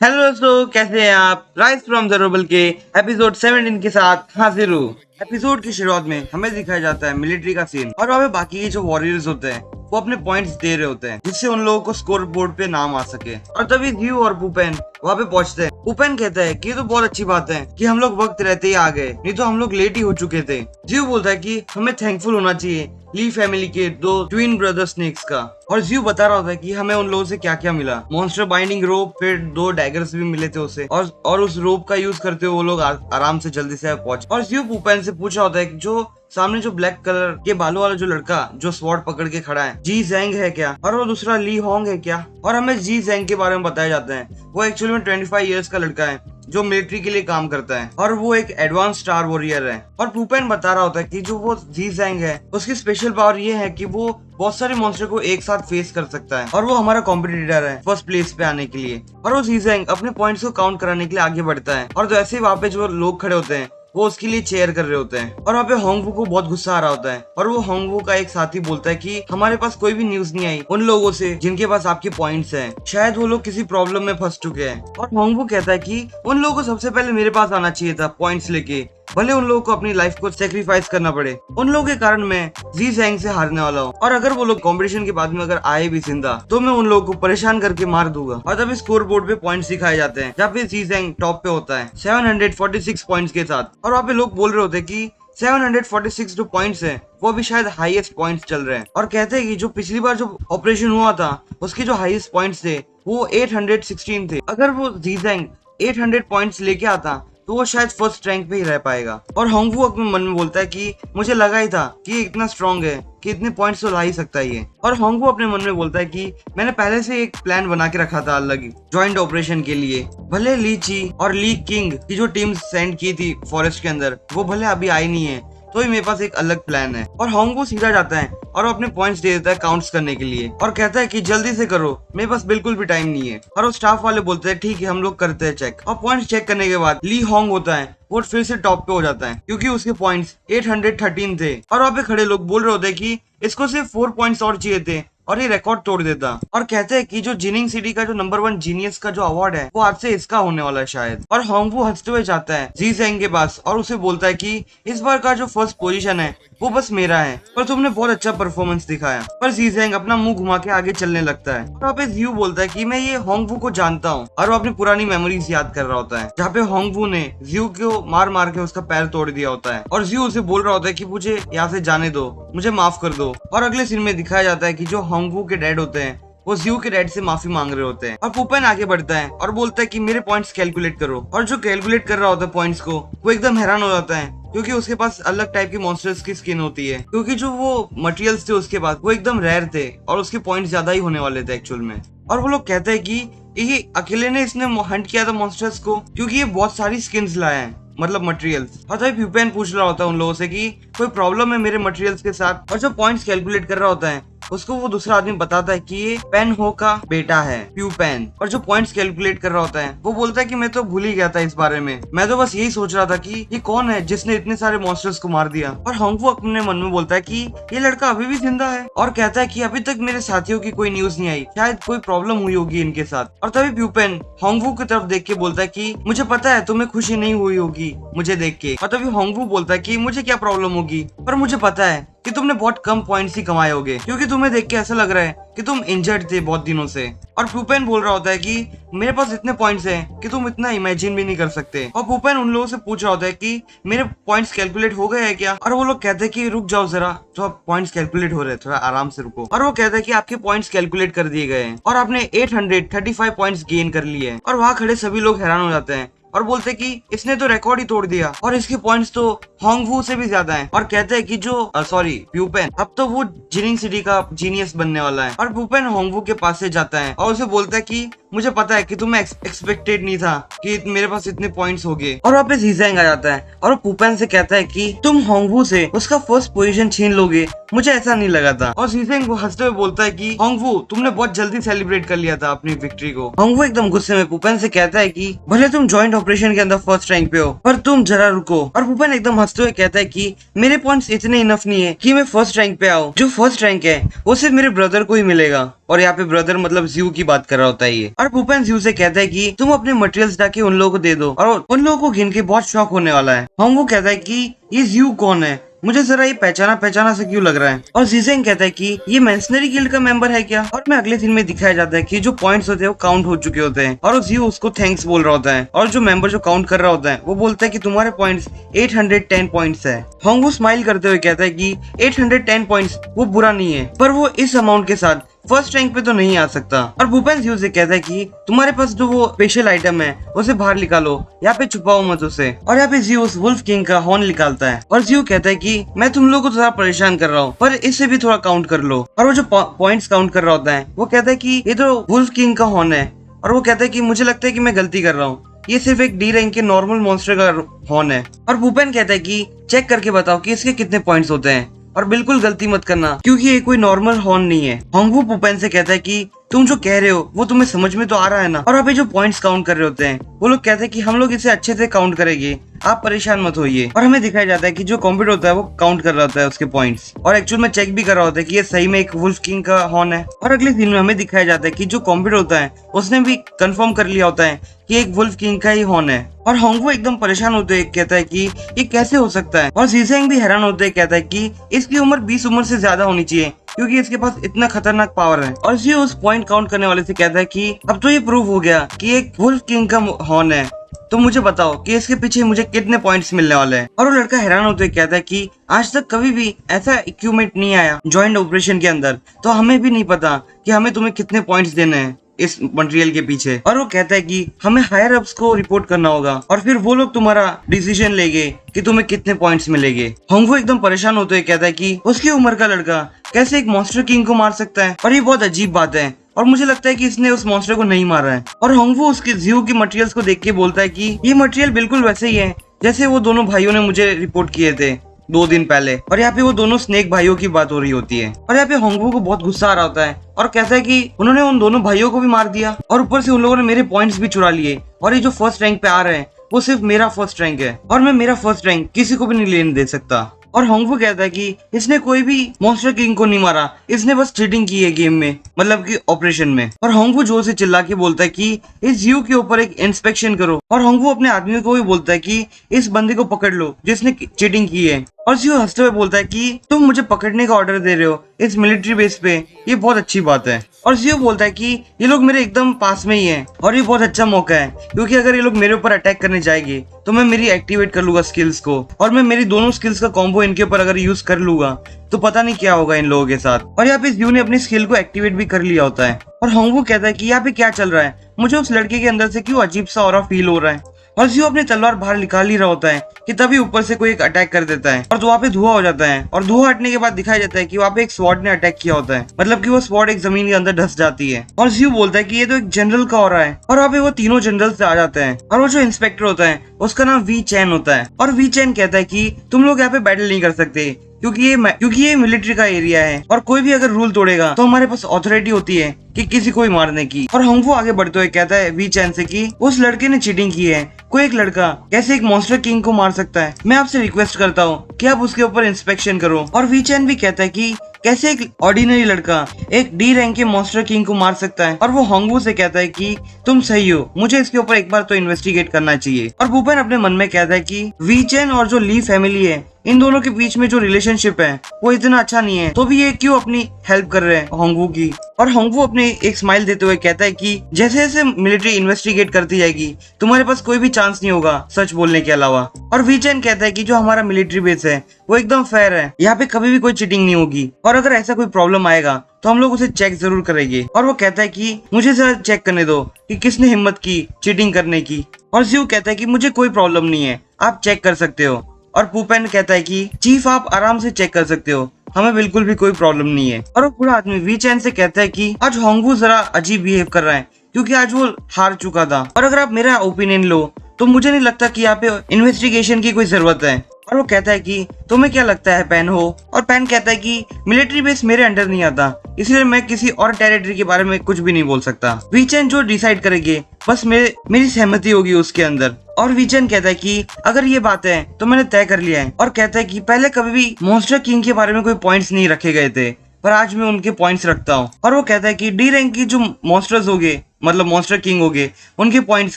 Hello दोस्तों, कैसे हैं आप। राइज फ्रॉम जरोबल के एपिसोड 17 के साथ हाजिर हूँ। एपिसोड की शुरुआत में हमें दिखाया जाता है मिलिट्री का सीन और वहाँ पे बाकी के जो वॉरियर्स होते हैं वो अपने पॉइंट्स दे रहे होते हैं जिससे उन लोगों को स्कोर बोर्ड पे नाम आ सके। और तभी जीव और पुपेन वहाँ पे पहुंचते हैं। पुपेन कहता है कि ये तो बहुत अच्छी बात है कि हम लोग वक्त रहते ही आ गए, नहीं तो हम लोग लेट ही हो चुके थे। जीव बोलता है कि हमें थैंकफुल होना चाहिए ली फैमिली के दो ट्विन ब्रदर स्नेक्स का। और जीव बता रहा होता है कि हमें उन लोगों से क्या क्या मिला। मॉन्स्टर बाइंडिंग रोप, फिर 2 डैगर्स भी मिले थे उसे, और उस रोप का यूज करते हुए वो लोग आराम से जल्दी से पहुंचे। और जीव पुपेन से पूछ रहा होता है कि जो सामने जो ब्लैक कलर के बालों वाला जो लड़का जो स्वॉर्ड पकड़ के खड़ा है, जी जैंग है क्या, और वो दूसरा ली होंग है क्या। और हमें जी जैंग के बारे में बताया जाता है वो एक्चुअली में 25 इयर्स का लड़का है जो मिलिट्री के लिए काम करता है और वो एक एडवांस स्टार वॉरियर है। और पुपेन बता रहा होता है कि जो वो जी जैंग है उसकी स्पेशल पावर ये है कि वो बहुत सारे मॉन्स्टर को एक साथ फेस कर सकता है और वो हमारा कॉम्पिटिटर है फर्स्ट प्लेस पे आने के लिए। और वो जी जैंग अपने पॉइंट्स को काउंट कराने के लिए आगे बढ़ता है और जैसे ही वहाँ पे जो लोग खड़े होते हैं वो उसके लिए चेयर कर रहे होते हैं। और वहाँ पे होंगवू को बहुत गुस्सा आ रहा होता है और वो होंगवू का एक साथी बोलता है कि हमारे पास कोई भी न्यूज नहीं आई उन लोगों से जिनके पास आपके पॉइंट्स हैं, शायद वो लोग किसी प्रॉब्लम में फंस चुके हैं। और होंगवू कहता है कि उन लोगों को सबसे पहले मेरे पास आना चाहिए था पॉइंट्स लेके, भले उन लोगों को अपनी लाइफ को सेक्रीफाइस करना पड़े। उन लोगों के कारण मैं जी जैंग से हारने वाला हूँ और अगर वो लोग कंपटीशन के बाद में अगर आए भी जिंदा तो मैं उन लोगों को परेशान करके मार दूंगा। और तभी स्कोर बोर्ड पे पॉइंट्स दिखाए जाते हैं जहाँ पे जी जैंग टॉप पे होता है 746 पॉइंट्स के साथ। और वहाँ पे लोग बोल रहे होते हैं कि 746 जो पॉइंट्स हैं वो अभी शायद हाईएस्ट पॉइंट्स चल रहे हैं। और कहते हैं कि जो पिछली बार जो ऑपरेशन हुआ था उसके जो हाईएस्ट पॉइंट्स थे वो 816 थे। अगर वो जी जैंग 800 पॉइंट्स लेके आता तो वो शायद फर्स्ट रैंक पे ही रह पाएगा। और होंगवू अपने मन में बोलता है कि मुझे लगा ही था कि ये इतना स्ट्रांग है कि इतने पॉइंट्स तो ला ही सकता है ये। और होंगवू अपने मन में बोलता है कि मैंने पहले से एक प्लान बना के रखा था अलग जॉइंट ऑपरेशन के लिए। भले ली ची और ली किंग की जो टीम सेंड की थी फॉरेस्ट के अंदर वो भले अभी आई नहीं है तो ही मेरे पास एक अलग प्लान है। और होंगवू सीधा जाता है और अपने पॉइंट्स दे देता है काउंट्स करने के लिए और कहता है कि जल्दी से करो, मेरे पास बिल्कुल भी टाइम नहीं है। और वो स्टाफ वाले बोलते हैं ठीक है हम लोग करते हैं चेक। और पॉइंट्स चेक करने के बाद ली होंग होता है वो फिर से टॉप पे हो जाता है क्योंकि उसके पॉइंट्स 813 थे। और वहाँ पे खड़े लोग बोल रहे होते हैं कि इसको सिर्फ 4 पॉइंट्स और चाहिए थे और ये रिकॉर्ड तोड़ देता। और कहते हैं कि जो जिनिंग सिटी का जो नंबर 1 जीनियस का जो अवार्ड है वो आज से इसका होने वाला है शायद। और होंगवू हंसते हुए जाता है जी जैंग के पास और उसे बोलता है कि इस बार का जो फर्स्ट पोजीशन है वो बस मेरा है पर तुमने बहुत अच्छा परफॉर्मेंस दिखाया। पर जी जैंग अपना मुंह घुमा के आगे चलने लगता है। और वहाँ पे जीव बोलता है कि मैं ये होंगवू को जानता हूँ और वो अपनी पुरानी मेमोरीज याद कर रहा होता है जहाँ पे होंगवू ने जीव को मार मार के उसका पैर तोड़ दिया होता है। और जीव उसे बोल रहा होता है कि मुझे यहाँ से जाने दो, मुझे माफ कर दो। और अगले सीन में दिखाया जाता है कि जो होंगवू के डैड होते हैं वो जीव के डैड से माफी मांग रहे होते हैं। और पुपेन आगे बढ़ता है और बोलता है कि मेरे पॉइंट्स कैलकुलेट करो। और जो कैलकुलेट कर रहा होता है पॉइंट्स को वो एकदम हैरान हो जाता है क्योंकि उसके पास अलग टाइप की मॉन्स्टर्स की स्किन होती है क्योंकि जो वो मटेरियल्स थे उसके पास वो एकदम रेयर थे और उसके पॉइंट्स ज्यादा ही होने वाले थे एक्चुअल में। और वो लोग कहते हैं कि ये अकेले ने इसने हंट किया था मॉन्स्टर्स को क्योंकि ये बहुत सारी स्किन्स लाया है, मतलब मटेरियल्स। और तभी प्यूपेन पूछ रहा होता है उन लोगों से कि कोई प्रॉब्लम है मेरे मटेरियल्स के साथ। और जो पॉइंट्स कैलकुलेट कर रहा होता है उसको वो दूसरा आदमी बताता है कि ये पेन हो का बेटा है प्यूपेन। और जो पॉइंट्स कैलकुलेट कर रहा होता है वो बोलता है कि मैं तो भूल ही गया था इस बारे में, मैं तो बस यही सोच रहा था कि ये कौन है जिसने इतने सारे मॉन्स्टर्स को मार दिया। और होंगवू अपने मन में बोलता है कि ये लड़का अभी भी जिंदा है और कहता है कि अभी तक मेरे साथियों की कोई न्यूज नहीं आई, शायद कोई प्रॉब्लम हुई होगी इनके साथ। और तभी प्यूपेन होंगवू की तरफ देख के बोलता है कि मुझे पता है तुम्हें खुशी नहीं हुई होगी मुझे देख के। और तभी होंगवू बोलता है कि मुझे क्या प्रॉब्लम होगी, पर मुझे पता है कि तुमने बहुत कम पॉइंट्स ही कमाए होगे क्योंकि तुम्हें देख के ऐसा लग रहा है कि तुम इंजर्ड थे बहुत दिनों से। और पुपेन बोल रहा होता है कि मेरे पास इतने पॉइंट्स हैं कि तुम इतना इमेजिन भी नहीं कर सकते। और पुपेन उन लोगों से पूछ रहा होता है कि मेरे पॉइंट्स कैलकुलेट हो गए हैं क्या। और वो लोग कहते हैं कि रुक जाओ जरा, जो पॉइंट्स कैलकुलेट हो रहे हैं थोड़ा आराम से रुको। और वो कहता है कि आपके पॉइंट्स कैलकुलेट कर दिए गए हैं और आपने 835 पॉइंट्स गेन कर लिए हैं। और वहाँ खड़े सभी लोग हैरान हो जाते हैं और बोलते हैं कि इसने तो रिकॉर्ड ही तोड़ दिया और इसके पॉइंट्स तो होंगवू से भी ज्यादा हैं। और कहते हैं कि जो सॉरी प्यूपेन अब तो वो जिनिंग सिटी का जीनियस बनने वाला है। और पुपेन होंगवू के पास से जाता है और उसे बोलता है कि मुझे पता है कि तुम्हें एक्सपेक्टेड नहीं था कि मेरे पास इतने पॉइंट्स होंगे। और वहाँ पे जी जैंग आ जाता है और वो पुपेन से कहता है कि तुम होंगवू से उसका फर्स्ट पोजीशन छीन लोगे, मुझे ऐसा नहीं लगा था। और जी जैंग हंसते हुए बोलता है कि होंगवू तुमने बहुत जल्दी सेलिब्रेट कर लिया था अपनी विक्ट्री को। होंगवू एकदम गुस्से में पुपेन से कहता है कि भले तुम जॉइंट ऑपरेशन के अंदर फर्स्ट रैंक पे हो पर तुम जरा रुको। और पुपेन एकदम हंसते हुए कहता है कि मेरे पॉइंट्स इतने इनफ नहीं है कि मैं फर्स्ट रैंक पे आऊँ, जो फर्स्ट रैंक है वो सिर्फ मेरे ब्रदर को ही मिलेगा और यहाँ पे ब्रदर मतलब ज्यू की बात कर रहा होता है ये। और पुपेन ज्यू से कहता है कि तुम अपने मटेरियल्स जाके उन लोगों को दे दो, और उन लोगों को गिन के बहुत शौक होने वाला है। होंगवू कहता है कि ये ज्यू कौन है, मुझे जरा ये पहचाना पहचाना से क्यों लग रहा है। और जीजेंग कहता है कि ये मैंसनरी गिल्ड का मेंबर है क्या। और मैं अगले सीन में दिखाया जाता है कि जो पॉइंट्स होते हैं वो काउंट हो चुके होते हैं, और जियो उसको थैंक्स बोल रहा होता है। और जो मेंबर जो काउंट कर रहा होता है वो बोलता है कि तुम्हारे पॉइंट्स 810 पॉइंट्स है। होंगवू स्माइल करते हुए कहता है कि 810 पॉइंट्स वो बुरा नहीं है, पर वो इस अमाउंट के साथ फर्स्ट रैंक पे तो नहीं आ सकता। और भूपेन ज्यू से कहता है कि तुम्हारे पास जो वो स्पेशल आइटम है उसे बाहर निकालो, यहाँ पे छुपाओ मत उसे। और यहाँ पे ज्यू उस वुल्फ किंग का हॉर्न निकालता है, और ज्यू कहता है कि मैं तुम लोगों को थोड़ा परेशान कर रहा हूँ, पर इससे भी थोड़ा काउंट कर लो। और वो जो पॉइंट्स काउंट कर रहा होता है वो कहता है कि ये तो वुल्फ किंग का हॉर्न है। और वो कहता है कि मुझे लगता है कि मैं गलती कर रहा हूँ, ये सिर्फ एक डी रैंक के नॉर्मल मॉन्स्टर का हॉर्न है। और भूपेन कहता है कि चेक करके बताओ कि इसके कितने पॉइंट्स होते हैं, और बिल्कुल गलती मत करना क्योंकि ये कोई नॉर्मल हॉर्न नहीं है। होंगवू पुपेन से कहता है कि तुम जो कह रहे हो वो तुम्हें समझ में तो आ रहा है ना। और अभी जो पॉइंट्स काउंट कर रहे होते हैं वो लोग कहते हैं कि हम लोग इसे अच्छे से काउंट करेंगे, आप परेशान मत होइए। और हमें दिखाया जाता है कि जो कंप्यूटर होता है वो काउंट कर रहा होता है उसके पॉइंट्स, और एक्चुअल में चेक भी कर रहा होता है कि ये सही में एक वुल्फ किंग का हॉर्न है। और अगले सीन में हमें दिखाया जाता है कि जो कंप्यूटर होता है उसने भी कंफर्म कर लिया होता है कि एक वुल्फ किंग का ही हॉर्न है। और होंगवू एकदम परेशान होते हुए कहता है कि ये कैसे हो सकता है। और जीजेंग भी हैरान होते हुए कहता है कि इसकी उम्र 20 उम्र से ज्यादा होनी चाहिए क्योंकि इसके पास इतना खतरनाक पावर है। और ये उस पॉइंट काउंट करने वाले से कहता है कि अब तो ये प्रूव हो गया कि एक वुल्फ किंग का हॉर्न है, तो मुझे बताओ कि इसके पीछे मुझे कितने पॉइंट्स मिलने वाले हैं। और वो लड़का हैरान होते हुए कहता है कि आज तक कभी भी ऐसा इक्विपमेंट नहीं आया जॉइंट ऑपरेशन के अंदर, तो हमें भी नहीं पता कि हमें तुम्हें कितने पॉइंट्स देने हैं इस मटेरियल के पीछे। और वो कहता है कि हमें हायर अप्स को रिपोर्ट करना होगा, और फिर वो लोग तुम्हारा डिसीजन लेंगे कि तुम्हें कितने पॉइंट्स मिलेंगे। होंगवू एकदम परेशान होते हुए कहता है कि उसकी उम्र का लड़का कैसे एक मॉन्स्टर किंग को मार सकता है, और ये बहुत अजीब बात है, और मुझे लगता है कि इसने उस मॉन्स्टर को नहीं मारा है। और होंगवू उसके ज्यू की मटेरियल्स को देख के बोलता है कि ये मटेरियल बिल्कुल वैसे ही है जैसे वो दोनों भाइयों ने मुझे रिपोर्ट किए थे 2 दिन पहले। और यहाँ पे वो दोनों स्नेक भाइयों की बात हो रही होती है। और यहाँ पे होंगवू को बहुत गुस्सा आ रहा होता है और कहता है कि उन्होंने उन दोनों भाइयों को भी मार दिया, और ऊपर से उन लोगों ने मेरे पॉइंट्स भी चुरा लिए, और ये जो फर्स्ट रैंक पे आ रहे हैं वो सिर्फ मेरा फर्स्ट रैंक है, और मैं मेरा फर्स्ट रैंक किसी को भी नहीं लेने दे सकता। और होंगवू कहता है कि इसने कोई भी मॉन्स्टर किंग को नहीं मारा, इसने बस चीटिंग की है गेम में, मतलब कि ऑपरेशन में। और होंगवू जोर से चिल्ला के बोलता है कि इस जीव के ऊपर एक इंस्पेक्शन करो। और होंगवू अपने आदमियों को भी बोलता है कि इस बंदे को पकड़ लो जिसने चीटिंग की है। और जियो हंसते हुए बोलता है कि तुम मुझे पकड़ने का ऑर्डर दे रहे हो इस मिलिट्री बेस पे, ये बहुत अच्छी बात है। और जियो बोलता है कि ये लोग मेरे एकदम पास में ही हैं, और ये बहुत अच्छा मौका है क्योंकि अगर ये लोग मेरे ऊपर अटैक करने जाएंगे तो मैं मेरी एक्टिवेट कर लूंगा स्किल्स को, और मैं मेरी दोनों स्किल्स का कॉम्बो इनके ऊपर अगर यूज कर लूंगा तो पता नहीं क्या होगा इन लोगों के साथ। और यहाँ पे जियो ने अपनी स्किल को एक्टिवेट भी कर लिया होता है। और होंगवू कहता है कि यहाँ पे क्या चल रहा है, मुझे उस लड़के के अंदर से क्यों अजीब सा ऑरा फील हो रहा है। और जियो अपनी तलवार बाहर निकाल ही रहा होता है कि तभी ऊपर से कोई एक अटैक कर देता है, और तो वहाँ पे धुआं हो जाता है, और धुआं हटने के बाद दिखाया जाता है कि वहाँ पे एक स्वॉर्ड ने अटैक किया होता है, मतलब कि वो स्वॉर्ड एक जमीन के अंदर धस जाती है। और जियो बोलता है कि ये तो एक जनरल का हो रहा है, और वहाँ पे वो तीनों जनरल से आ जाते हैं, और वो जो इंस्पेक्टर होता है उसका नाम वी चैन होता है। और वी चैन कहता है कि तुम लोग यहाँ पे बैटल नहीं कर सकते क्योंकि ये मिलिट्री का एरिया है, और कोई भी अगर रूल तोड़ेगा तो हमारे पास अथॉरिटी होती है कि किसी को भी मारने की। और होंगवू आगे बढ़ते हुए कहता है वी चैन से कि उस लड़के ने चीटिंग की है, कोई एक लड़का कैसे एक मॉन्स्टर किंग को मार सकता है, मैं आपसे रिक्वेस्ट करता हूँ कि आप उसके ऊपर इंस्पेक्शन करो। और वी चैन भी कहता है कि कैसे एक ऑर्डिनरी लड़का एक डी रैंक के मॉन्स्टर किंग को मार सकता है। और वो होंगवू से कहता है कि तुम सही हो, मुझे इसके ऊपर एक बार तो इन्वेस्टिगेट करना चाहिए। और भूपेन अपने मन में कहता है कि वी चैन और जो ली फैमिली है इन दोनों के बीच में जो रिलेशनशिप है वो इतना अच्छा नहीं है, तो भी ये क्यों अपनी हेल्प कर रहे हैं होंगवू की। और होंगवू अपने एक स्माइल देते हुए कहता है कि जैसे जैसे मिलिट्री इन्वेस्टिगेट करती जाएगी तुम्हारे पास कोई भी चांस नहीं होगा सच बोलने के अलावा। और वी चैन कहता है कि जो हमारा मिलिट्री बेस है वो एकदम फेयर है, यहाँ पे कभी भी कोई चीटिंग नहीं होगी, और अगर ऐसा कोई प्रॉब्लम आएगा तो हम लोग उसे चेक जरूर करेंगे। और वो कहता है कि मुझे जरा चेक करने दो कि किसने हिम्मत की चीटिंग करने की। और जियो कहता है कि मुझे कोई प्रॉब्लम नहीं है, आप चेक कर सकते हो। और पुपेन कहता है कि चीफ आप आराम से चेक कर सकते हो, हमें बिल्कुल भी कोई प्रॉब्लम नहीं है। और वो पूरा आदमी वी चैन से कहता है कि आज होंगवू जरा अजीब बिहेव कर रहा है क्योंकि आज वो हार चुका था, और अगर आप मेरा ओपिनियन लो तो मुझे नहीं लगता कि यहाँ पे इन्वेस्टिगेशन की कोई जरूरत है। और वो कहता है कि तुम्हें क्या लगता है पैन हो। और पैन कहता है कि मिलिट्री बेस मेरे अंडर नहीं आता, इसलिए मैं किसी और टेरिटरी के बारे में कुछ भी नहीं बोल सकता। वी चैन जो डिसाइड करेंगे बस मेरी सहमति होगी उसके अंदर। और वी चैन कहता है कि अगर ये बात है तो मैंने तय कर लिया है। और कहता है कि पहले कभी भी मॉन्स्टर किंग के बारे में कोई पॉइंट्स नहीं रखे गए थे, पर आज मैं उनके पॉइंट्स रखता हूँ। और वो कहता है कि डी रैंक की जो मॉन्स्टर्स हो गए, मतलब मॉन्स्टर किंग हो गए, उनके पॉइंट्स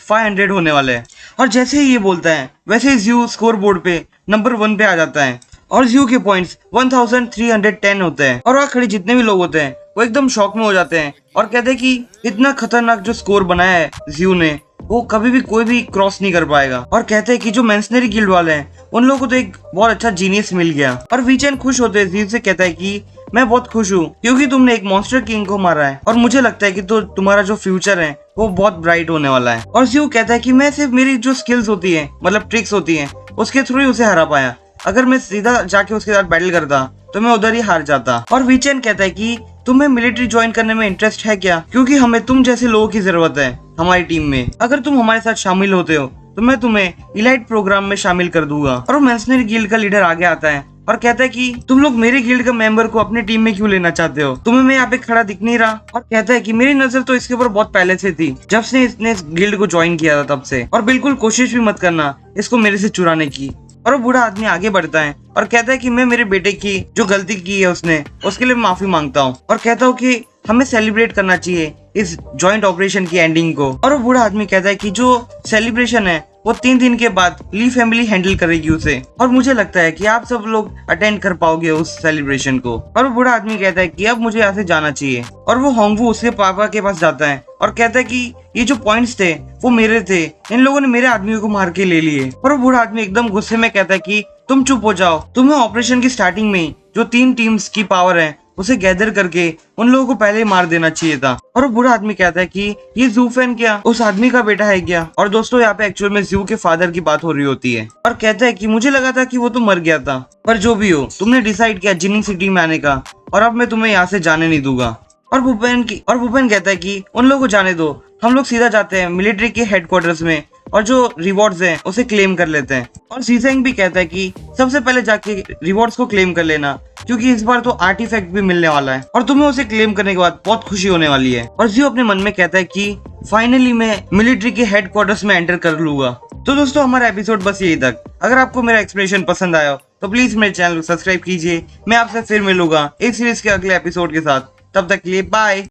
500 होने वाले हैं। और जैसे ही ये बोलता है वैसे ही ज्यू स्कोर बोर्ड पे नंबर 1 पे आ जाता है और ज्यू के पॉइंट्स 1310 होते हैं। और वहाँ खड़े जितने भी लोग होते हैं वो एकदम शॉक में हो जाते हैं और कहते हैं कि इतना खतरनाक जो स्कोर बनाया है ज्यू ने, वो कभी भी कोई भी क्रॉस नहीं कर पाएगा। और कहते हैं कि जो मैंसनरी गिल्ड वाले हैं उन लोगों को तो एक बहुत अच्छा जीनियस मिल गया। और वीचेन खुश होते हैं ज्यू से कहता है कि मैं बहुत खुश हूँ क्योंकि तुमने एक मॉन्स्टर किंग को मारा है और मुझे लगता है कि तो तुम्हारा जो फ्यूचर है वो बहुत ब्राइट होने वाला है। और ज्यू कहता है कि मैं सिर्फ मेरी जो स्किल्स होती है, मतलब ट्रिक्स होती है, उसके थ्रू ही उसे हरा पाया। अगर मैं सीधा जाके उसके साथ बैटल करता तो मैं उधर ही हार जाता। और वीचेन कहता है कि तुम्हें मिलिट्री ज्वाइन करने में इंटरेस्ट है क्या, क्योंकि हमें तुम जैसे लोगों की जरूरत है हमारी टीम में। अगर तुम हमारे साथ शामिल होते हो तो मैं तुम्हें इलाइट प्रोग्राम में शामिल कर दूंगा। और वो मैंसनरी गिल्ड का लीडर आगे आता है और कहता है कि तुम लोग मेरे गिल्ड का मेंबर को अपनी टीम में क्यों लेना चाहते हो, तुम्हें मैं यहाँ पे खड़ा दिख नहीं रहा। और कहता है कि मेरी नजर तो इसके ऊपर बहुत पहले से थी, जब से इसने गिल्ड को ज्वाइन किया था तब से, और बिल्कुल कोशिश भी मत करना इसको मेरे से चुराने की। और वो बूढ़ा आदमी आगे बढ़ता है और कहता है कि मैं मेरे बेटे की जो गलती की है उसने, उसके लिए माफी मांगता हूँ और कहता हूँ कि हमें सेलिब्रेट करना चाहिए इस जॉइंट ऑपरेशन की एंडिंग को। और वो बूढ़ा आदमी कहता है कि जो सेलिब्रेशन है वो 3 दिन के बाद ली फैमिली हैंडल करेगी उसे, और मुझे लगता है कि आप सब लोग अटेंड कर पाओगे उस सेलिब्रेशन को। और वो बूढ़ा आदमी कहता है कि अब मुझे यहाँ से जाना चाहिए। और वो होंगवू उसके पापा के पास जाता है और कहता है कि ये जो पॉइंट्स थे वो मेरे थे, इन लोगों ने मेरे आदमियों को मार के ले लिए। और वो बूढ़ा आदमी एकदम गुस्से में कहता है कि तुम चुप हो जाओ, तुम्हें ऑपरेशन की स्टार्टिंग में जो 3 टीम्स की पावर है उसे गैदर करके उन लोगों को पहले ही मार देना चाहिए था। और वो बूढ़ा आदमी कहता है कि ये ज़ूफेन क्या उस आदमी का बेटा है क्या। और दोस्तों यहाँ पे एक्चुअल में ज़ू के फादर की बात हो रही होती है। और कहता है कि मुझे लगा था कि वो तो मर गया था, पर जो भी हो तुमने डिसाइड किया जिनिंग सिटी में आने का, और अब मैं तुम्हें यहाँ से जाने नहीं दूंगा। और भूपेन कहता है कि उन लोगों को जाने दो, हम लोग सीधा जाते हैं मिलिट्री के हेडक्वार्टर्स में और जो रिवॉर्ड्स हैं उसे क्लेम कर लेते हैं। और सीसेंग भी कहता है कि सबसे पहले जाके रिवॉर्ड्स को क्लेम कर लेना, क्योंकि इस बार तो आर्टिफैक्ट भी मिलने वाला है और तुम्हें उसे क्लेम करने के बाद बहुत खुशी होने वाली है। और जियो अपने मन में कहता है कि फाइनली मैं मिलिट्री के हेडक्वार्टर्स में एंटर कर लूंगा। तो दोस्तों हमारा एपिसोड बस यही तक। अगर आपको मेरा एक्सप्लेनेशन पसंद आया तो प्लीज मेरे चैनल को सब्सक्राइब कीजिए। मैं आपसे फिर मिलूंगा इस सीरीज के अगले एपिसोड के साथ, तब तक के लिए बाय।